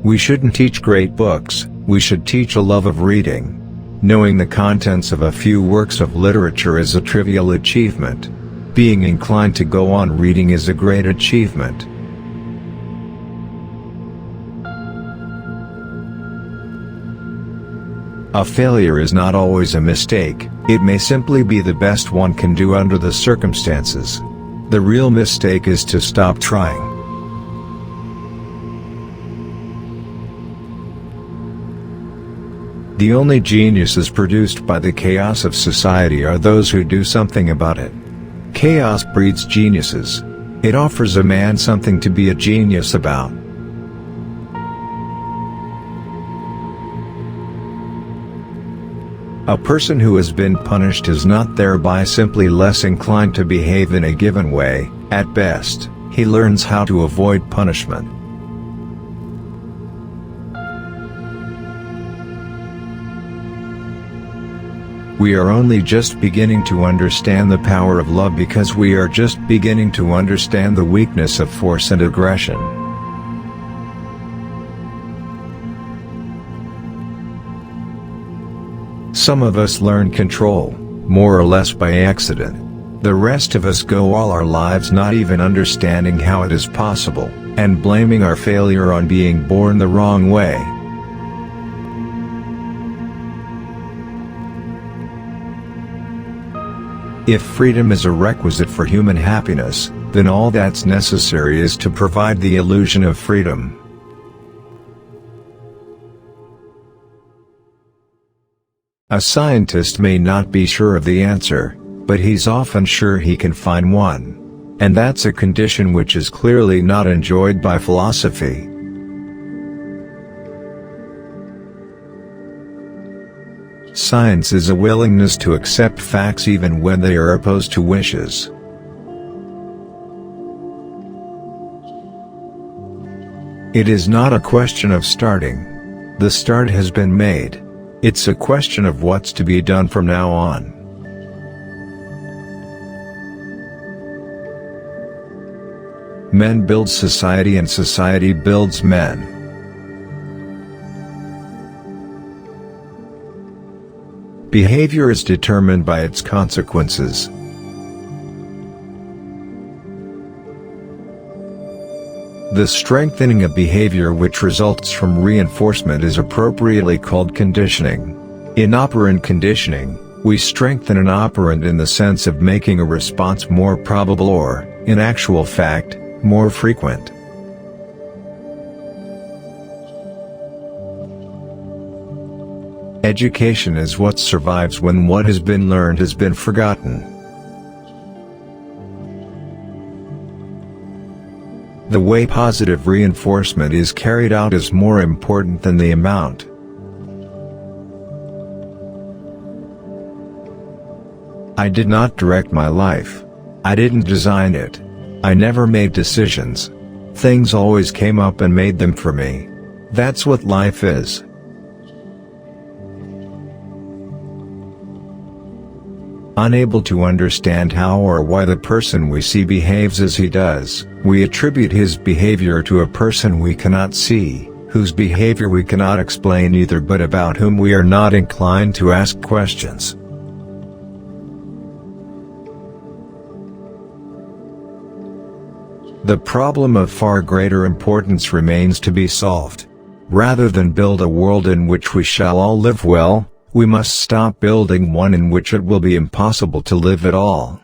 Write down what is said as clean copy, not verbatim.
We shouldn't teach great books, we should teach a love of reading. Knowing the contents of a few works of literature is a trivial achievement. Being inclined to go on reading is a great achievement. A failure is not always a mistake, it may simply be the best one can do under the circumstances. The real mistake is to stop trying. The only geniuses produced by the chaos of society are those who do something about it. Chaos breeds geniuses. It offers a man something to be a genius about. A person who has been punished is not thereby simply less inclined to behave in a given way. At best, he learns how to avoid punishment. We are only just beginning to understand the power of love because we are just beginning to understand the weakness of force and aggression. Some of us learn control, more or less by accident. The rest of us go all our lives not even understanding how it is possible, and blaming our failure on being born the wrong way. If freedom is a requisite for human happiness, then all that's necessary is to provide the illusion of freedom. A scientist may not be sure of the answer, but he's often sure he can find one. And that's a condition which is clearly not enjoyed by philosophy. Science is a willingness to accept facts even when they are opposed to wishes. It is not a question of starting. The start has been made. It's a question of what's to be done from now on. Men build society and society builds men. Behavior is determined by its consequences. The strengthening of behavior which results from reinforcement is appropriately called conditioning. In operant conditioning, we strengthen an operant in the sense of making a response more probable or, in actual fact, more frequent. Education is what survives when what has been learned has been forgotten. The way positive reinforcement is carried out is more important than the amount. I did not direct my life. I didn't design it. I never made decisions. Things always came up and made them for me. That's what life is. Unable to understand how or why the person we see behaves as he does, we attribute his behavior to a person we cannot see, whose behavior we cannot explain either but about whom we are not inclined to ask questions. The problem of far greater importance remains to be solved. Rather than build a world in which we shall all live well, we must stop building one in which it will be impossible to live at all.